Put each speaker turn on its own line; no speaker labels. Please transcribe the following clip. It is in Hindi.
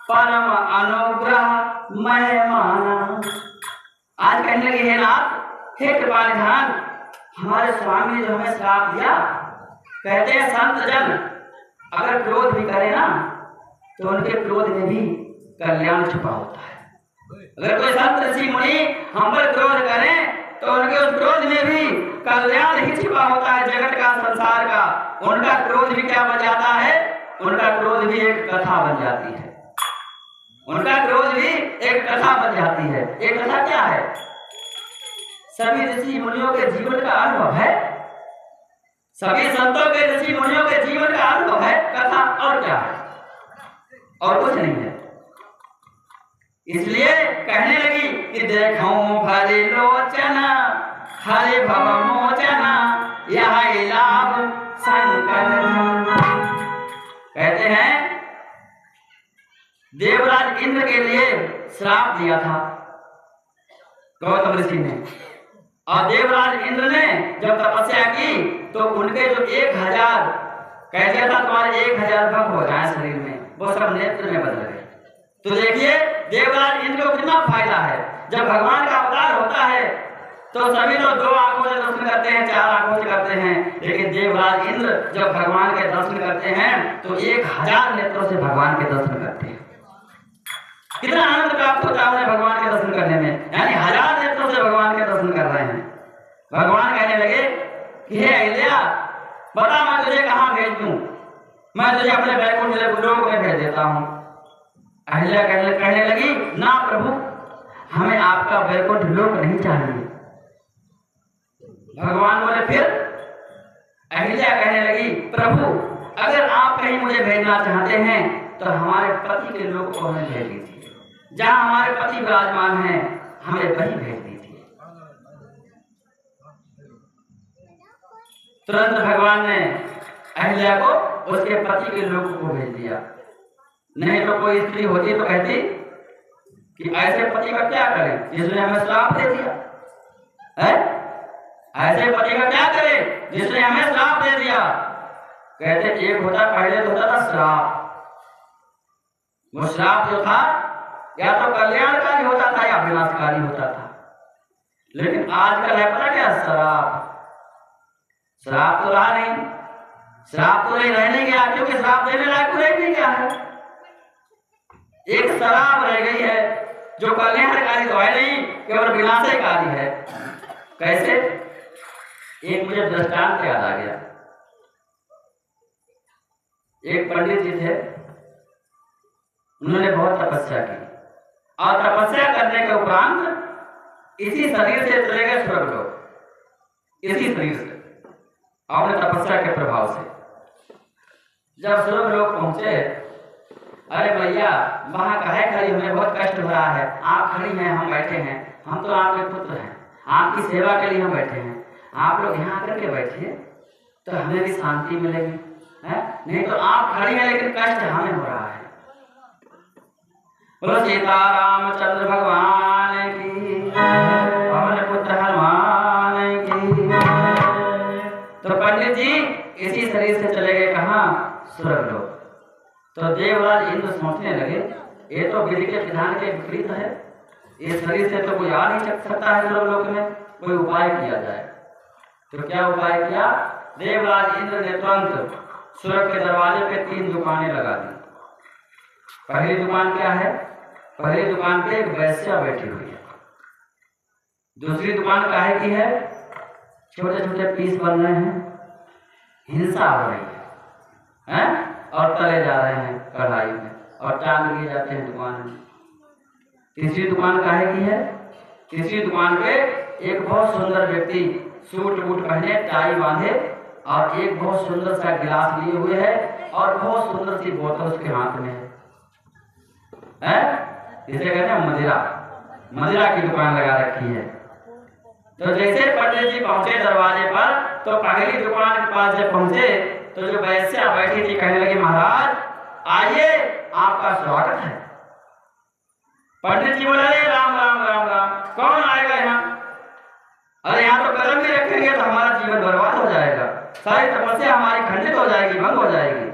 परम अनुग्रह मेहमाना। आज कहने लगे हे नाथ, हे कृपा निधान, हमारे स्वामी ने जो हमें श्राप दिया, कहते हैं संत जन अगर क्रोध भी करे ना तो उनके क्रोध में भी कल्याण छुपा होता है। अगर कोई संत ऋषि मुनि हम पर क्रोध करें तो उनके उस क्रोध में भी कल्याण ही छिपा होता है, जगत का, संसार का। उनका क्रोध भी क्या बन जाता है? उनका क्रोध भी एक कथा बन जाती है। उनका क्रोध भी एक कथा बन जाती है। एक कथा क्या है? सभी ऋषि मुनियों के जीवन का अनुभव है, सभी संतों के, ऋषि मुनियों के जीवन का अनुभव है कथा। और क्या है? और कुछ नहीं है। इसलिए कहने लगी कि देखो भरी लोचना हरि भव मोचना यह लाभ शंकर। कहते हैं देवराज इंद्र के लिए श्राप दिया था गौतम ऋषि ने, और देवराज इंद्र ने जब तपस्या की तो उनके जो 1000 कह दिया था तुम्हारे 1000 भग हो जाए शरीर में, वो सब नेत्र में बदल गए। तो देखिए देवराज इंद्र को कितना फायदा है। जब भगवान का अवतार होता है तो सभी लोग 2 आंखों से दर्शन करते हैं, 4 आंखों से करते हैं, लेकिन देवराज इंद्र जब भगवान के दर्शन करते हैं तो 1000 नेत्रों से भगवान के दर्शन करते हैं। कितना आनंद प्राप्त होता है उन्हें भगवान के दर्शन करने में, यानी 1000 नेत्रों से भगवान के दर्शन कर रहे हैं। भगवान कहने लगे कि हे अहिल्या, बता मैं तुझे कहाँ भेज दूं, मैं तुझे अपने वैकुंठ लोक में भेज देता हूँ। अहिल्या कहने लगी ना प्रभु, हमें आपका वैकुंठ लोक नहीं चाहिए। भगवान बोले फिर? अहिल्या कहने लगी प्रभु अगर आप कहीं मुझे भेजना चाहते हैं तो हमारे पति के लोक को हमें भेज दीजिए, जहां हमारे पति विराजमान हैं हमें वहीं भेज दीजिए। तुरंत भगवान ने अहिल्या को उसके पति के लोक को भेज दिया। नहीं तो कोई स्त्री होती तो कहती कि ऐसे पति का क्या करें जिसने हमें श्राप दे दिया है? ऐसे पति का क्या करें जिसने हमें श्राप दे दिया? कहते एक होता, पहले तो होता था श्राप। वो श्राप जो था या तो कल्याणकारी होता था या विनाशकारी होता था, लेकिन आजकल है पता क्या? श्राप। श्राप तो रहा नहीं, श्राप तो नहीं रहने गया, क्योंकि श्राप देने लायक रह नहीं गया है। एक शराब रह गई है जो कल्याणकारी तो है नहीं, केवल विनाशकारी है। कैसे? एक मुझे दृष्टांत याद आ गया। एक पंडित जी थे, उन्होंने बहुत तपस्या की और तपस्या करने के उपरांत इसी शरीर से चले गए स्वर्गलोक। इसी शरीर से अपने तपस्या के प्रभाव से जब स्वर्गलोक पहुंचे, अरे भैया वहां काहे खड़ी, हमें बहुत कष्ट हो रहा है, आप खड़ी हैं हम बैठे हैं, हम तो आपके पुत्र हैं, आपकी सेवा के लिए हम बैठे हैं, आप लोग यहाँ आकर के बैठिए तो हमें भी शांति मिलेगी है? नहीं तो आप खड़ी हैं लेकिन कष्ट हमें हो रहा है। बोलो सीतारामचंद्र भगवान की, पवन पुत्र हनुमान की। तो पंडित जी इसी शरीर से चले गए कहाँ? स्वर्गलोक। तो देवराज इंद्र सोचने लगे ये तो विधि के विधान के विपरीत है, इस शरीर से तो कोई आ नहीं सकता है स्वर्गलोक में, कोई उपाय किया जाए। तो क्या उपाय किया? देवराज इंद्र ने तुरंत स्वर्ग के दरवाजे पे 3 दुकानें लगा दी। पहली दुकान क्या है? पहली दुकान पे एक वैश्या बैठी हुई है। दूसरी दुकान काहे की है? छोटे छोटे पीस बन रहे हैं, हिंसा हो रही है और तले जा रहे हैं कढ़ाई में और टांग लिए जाते हैं दुकान में। तीसरी दुकान काहे की है? तीसरी दुकान पे एक बहुत सुंदर व्यक्ति सूट बूट पहने, टाई बांधे और एक बहुत सुंदर सा गिलास लिए हुए है और बहुत सुंदर सी बोतल उसके हाथ में है। इसे कहते हैं मदिरा। मदिरा की दुकान लगा रखी है। तो जैसे पंडित जी पहुंचे दरवाजे पर तो पहली दुकान के पास जब पहुंचे तो जो वैश्या बैठी थी कहने लगी महाराज आइए आपका स्वागत है। पंडित जी बोले राम राम राम राम, कौन आएगा यहाँ? अरे यहाँ तो कदम भी रखेंगे तो हमारा जीवन बर्बाद हो जाएगा, सारी तपस्या हमारी खंडित हो जाएगी, भंग हो जाएगी।